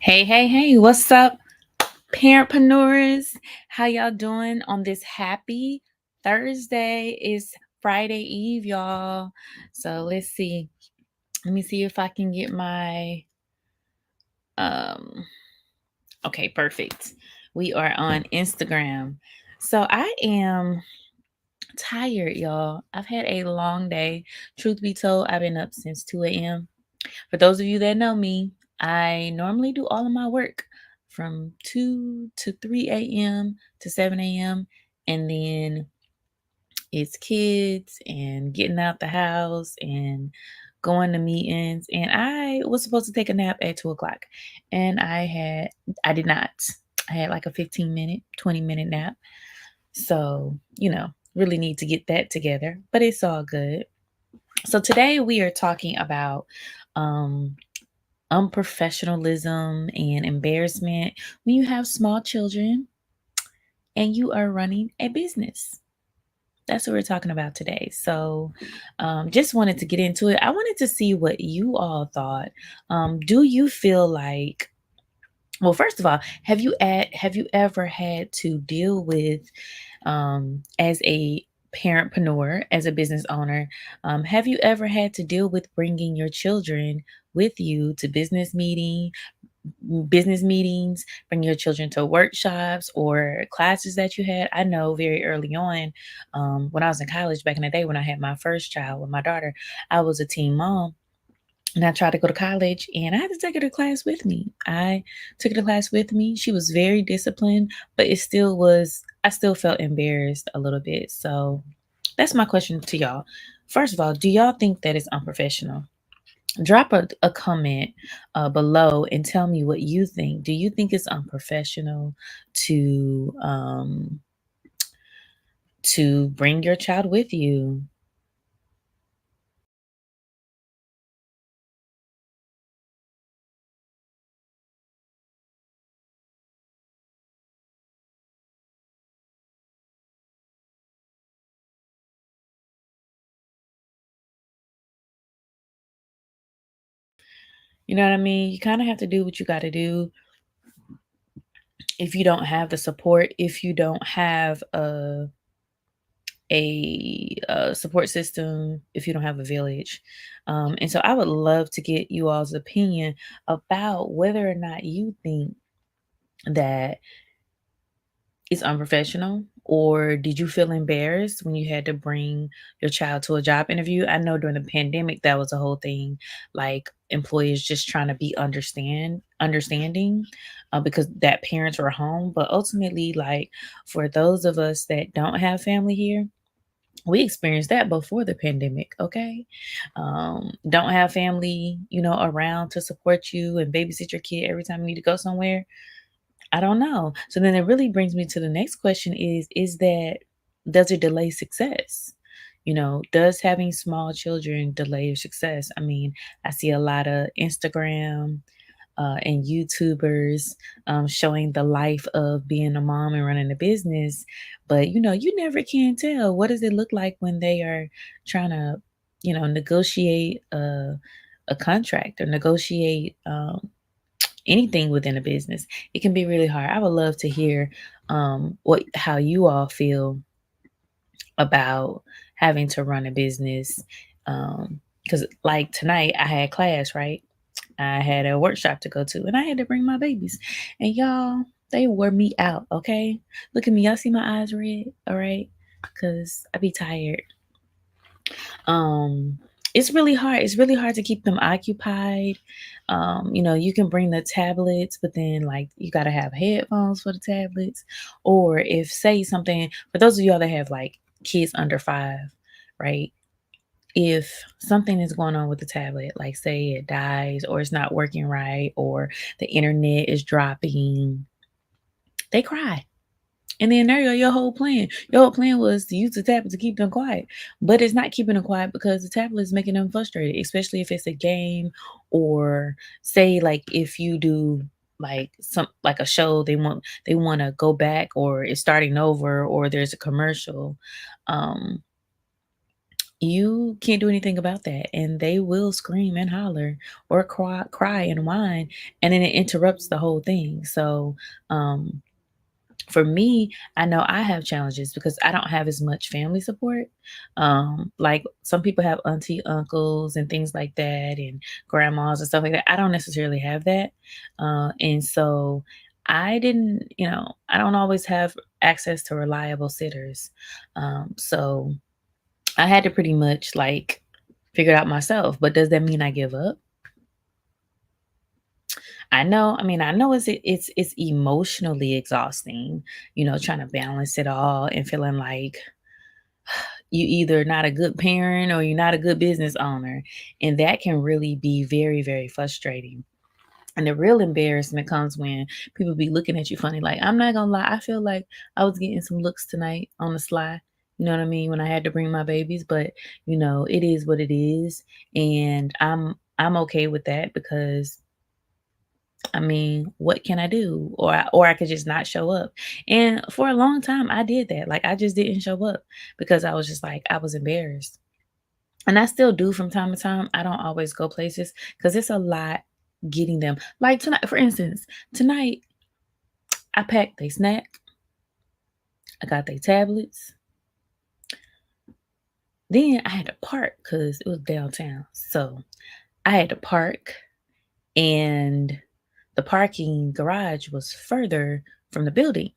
Hey, hey, hey, what's up, parentpreneurs? How y'all doing on this happy Thursday? It's Friday Eve, y'all. So let's see. Let me see if I can get my um okay, perfect. We are on Instagram. So I am tired, y'all. I've had a long day. Truth be told, I've been up since 2 a.m. For those of you that know me, I normally do all of my work from 2 to 3 a.m. to 7 a.m. And then it's kids and getting out the house and going to meetings. And I was supposed to take a nap at 2 o'clock. And I did not. I had like a 15-minute, 20-minute nap. So, really need to get that together, but it's all good. So today we are talking about um unprofessionalism and embarrassment when you have small children and you are running a business. That's what we're talking about today. So, just wanted to get into it. I wanted to see what you all thought. Do you feel like, well, first of all, have you ever had to deal with, as a parentpreneur, as a business owner, have you ever had to deal with bringing your children with you to business meetings, bring your children to workshops or classes that you had? I know very early on, when I was in college back in the day, when I had my first child with my daughter, I was a teen mom. And I tried to go to college and I had to take her to class with me. I took her to class with me. She was very disciplined, but I still felt embarrassed a little bit. So that's my question to y'all. First of all, do y'all think that it's unprofessional? Drop a comment below and tell me what you think. Do you think it's unprofessional to bring your child with you? You know what I mean? You kind of have to do what you got to do. If you don't have the support, if you don't have a support system, if you don't have a village. And so I would love to get you all's opinion about whether or not you think that it's unprofessional, or did you feel embarrassed when you had to bring your child to a job interview? I know during the pandemic that was a whole thing, like employers just trying to be understanding, because that parents were home. But ultimately, like, for those of us that don't have family here, we experienced that before the pandemic. Okay. Don't have family, around to support you and babysit your kid every time you need to go somewhere. I don't know. So then it really brings me to the next question: is that, does it delay success? Does having small children delay your success? I mean, I see a lot of Instagram and YouTubers showing the life of being a mom and running a business. But you never can tell, what does it look like when they are trying to, negotiate a contract or negotiate anything within a business. It can be really hard. I would love to hear what how you all feel about having to run a business. Because like tonight, I had class, right? I had a workshop to go to, and I had to bring my babies. And y'all, they wore me out. Okay, look at me. Y'all see my eyes red? All right, because I be tired. Um, it's really hard. It's really hard to keep them occupied. You can bring the tablets, but then like you gotta have headphones for the tablets. Or if say something, for those of y'all that have like kids under 5, right? If something is going on with the tablet, like say it dies or it's not working right or the internet is dropping, they cry. And then there you go, your whole plan. Your whole plan was to use the tablet to keep them quiet. But it's not keeping them quiet because the tablet is making them frustrated, especially if it's a game, or say like if you do like some like a show, they want to go back, or it's starting over, or there's a commercial. Um you can't do anything about that. And they will scream and holler or cry and whine, and then it interrupts the whole thing. So, um, for me, I know I have challenges because I don't have as much family support. Like some people have auntie, uncles, and things like that, and grandmas and stuff like that. I don't necessarily have that. And so I didn't, I don't always have access to reliable sitters. So I had to pretty much like figure it out myself. But does that mean I give up? I know it's emotionally exhausting, trying to balance it all and feeling like you either not a good parent or you're not a good business owner. And that can really be very, very frustrating. And the real embarrassment comes when people be looking at you funny. Like, I'm not gonna lie, I feel like I was getting some looks tonight on the sly. You know what I mean? When I had to bring my babies, but it is what it is. And I'm okay with that because what can I do? Or I could just not show up. And for a long time I did that. Like I just didn't show up because I was just like I was embarrassed. And I still do from time to time. I don't always go places because it's a lot getting them. Like tonight, for instance, tonight I packed a snack, I got their tablets. Then I had to park because it was downtown. So I had to park, and the parking garage was further from the building.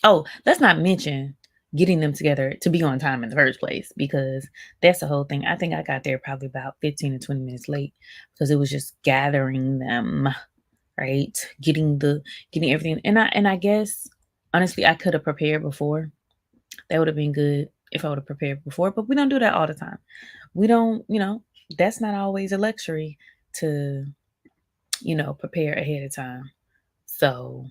Oh, let's not mention getting them together to be on time in the first place because that's the whole thing. I think I got there probably about 15 to 20 minutes late because it was just gathering them, right? Getting everything. And I guess honestly I could have prepared before. That would have been good if I would have prepared before, but we don't do that all the time. We don't, that's not always a luxury to, prepare ahead of time. So,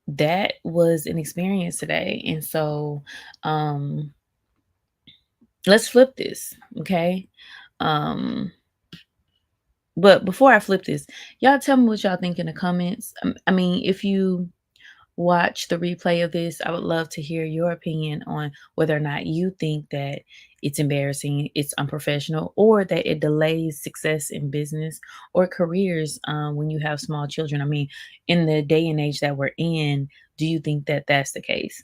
that was an experience today. And so, um, let's flip this, okay? Um, but before I flip this, y'all tell me what y'all think in the comments. If you watch the replay of this, I would love to hear your opinion on whether or not you think that it's embarrassing, it's unprofessional, or that it delays success in business or careers when you have small children. In the day and age that we're in, do you think that that's the case?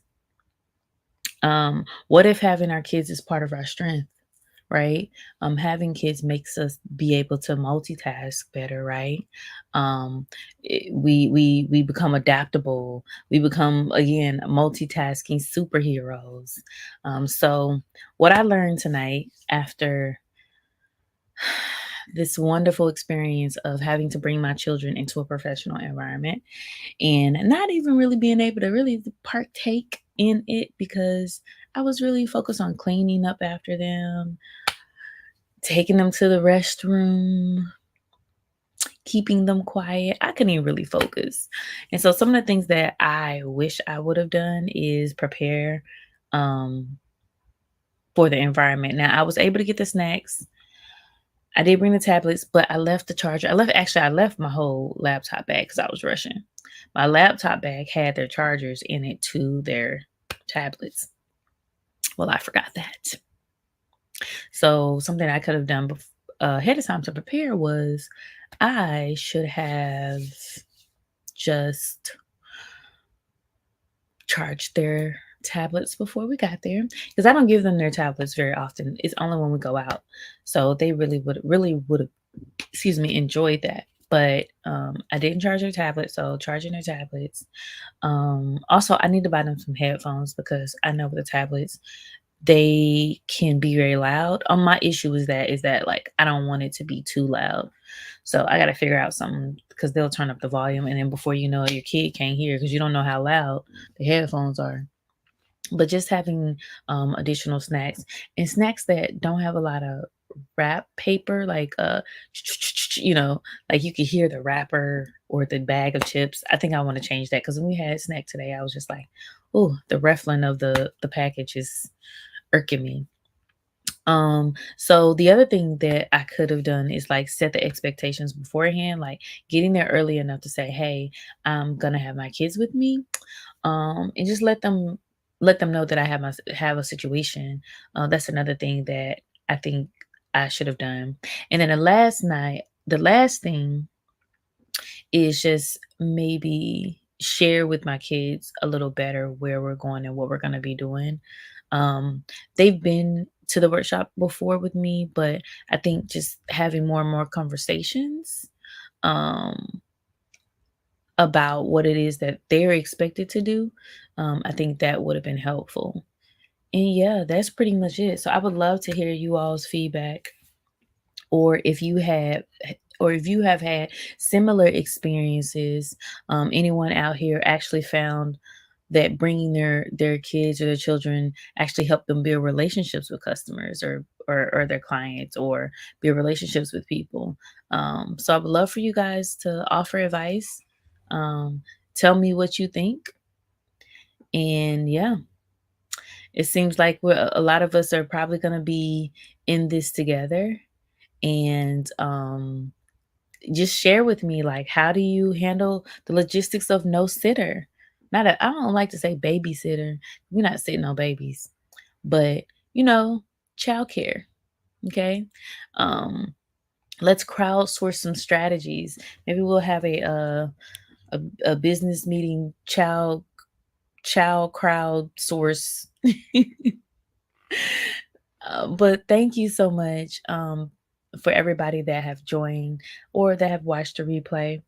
What if having our kids is part of our strength? Right? Having kids makes us be able to multitask better, right? We become adaptable. We become again multitasking superheroes. So, what I learned tonight after this wonderful experience of having to bring my children into a professional environment and not even really being able to really partake in it because I was really focused on cleaning up after them, taking them to the restroom, keeping them quiet. I couldn't even really focus. And so some of the things that I wish I would have done is prepare um for the environment. Now I was able to get the snacks. I did bring the tablets, but I left the charger. I left my whole laptop bag because I was rushing. My laptop bag had their chargers in it to their tablets. Well, I forgot that. So something I could have done ahead of time to prepare was I should have just charged their tablets before we got there because I don't give them their tablets very often. It's only when we go out. So they really would have, excuse me, enjoyed that. But I didn't charge their tablets, so charging their tablets. Also, I need to buy them some headphones because I know with the tablets they can be very loud. My issue is that like I don't want it to be too loud. So I got to figure out something because they'll turn up the volume and then before you know it, your kid can't hear because you don't know how loud the headphones are. But just having additional snacks and snacks that don't have a lot of wrap paper, like you know, like you could hear the wrapper or the bag of chips. I think I want to change that because when we had snack today, I was just like, oh, the ruffling of the package is irking me. So the other thing that I could have done is like set the expectations beforehand, like getting there early enough to say, hey, I'm gonna have my kids with me. And just let them. let them know that I have a situation. That's another thing that I think I should have done. And then the last thing is just maybe share with my kids a little better where we're going and what we're going to be doing. Um, they've been to the workshop before with me, but I think just having more and more conversations um, about what it is that they're expected to do, I think that would have been helpful. And yeah, that's pretty much it. So I would love to hear you all's feedback, or if you have had similar experiences. Anyone out here actually found that bringing their kids or their children actually helped them build relationships with customers, or their clients, or build relationships with people. So I would love for you guys to offer advice. Um, tell me what you think. And yeah, it seems like a lot of us are probably going to be in this together. And just share with me, like, how do you handle the logistics of no sitter? Not a, I don't like to say babysitter. We're not sitting on babies, but you know, childcare. Okay. Um, let's crowdsource some strategies. Maybe we'll have a business meeting, child crowd source. But thank you so much, for everybody that have joined or that have watched the replay.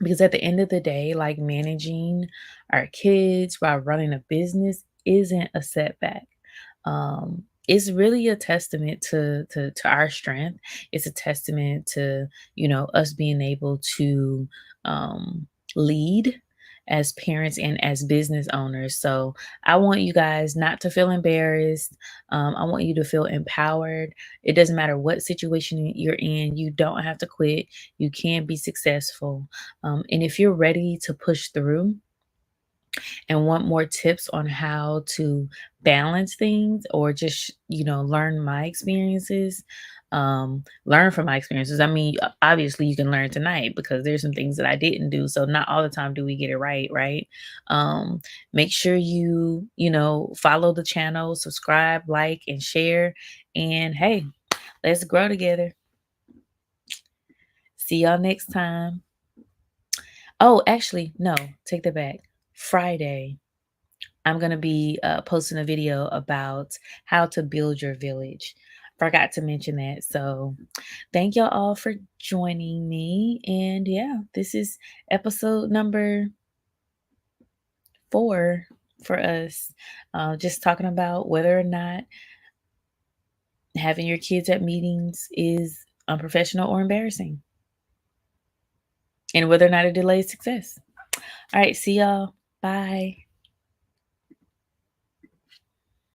Because at the end of the day, like, managing our kids while running a business isn't a setback. It's really a testament to our strength. It's a testament to, us being able to lead as parents and as business owners. So I want you guys not to feel embarrassed. I want you to feel empowered. It doesn't matter what situation you're in. You don't have to quit. You can be successful. And if you're ready to push through and want more tips on how to balance things, or just, learn from my experiences. I mean, obviously you can learn tonight because there's some things that I didn't do. So not all the time do we get it right, right? Um, make sure you follow the channel, subscribe, like, and share. And hey, let's grow together. See y'all next time. Oh, actually, no, take that back. Friday, I'm going to be posting a video about how to build your village. Forgot to mention that. So, thank y'all all for joining me. And yeah, this is episode number 4 for us. Just talking about whether or not having your kids at meetings is unprofessional or embarrassing, and whether or not it delays success. All right, see y'all. Bye.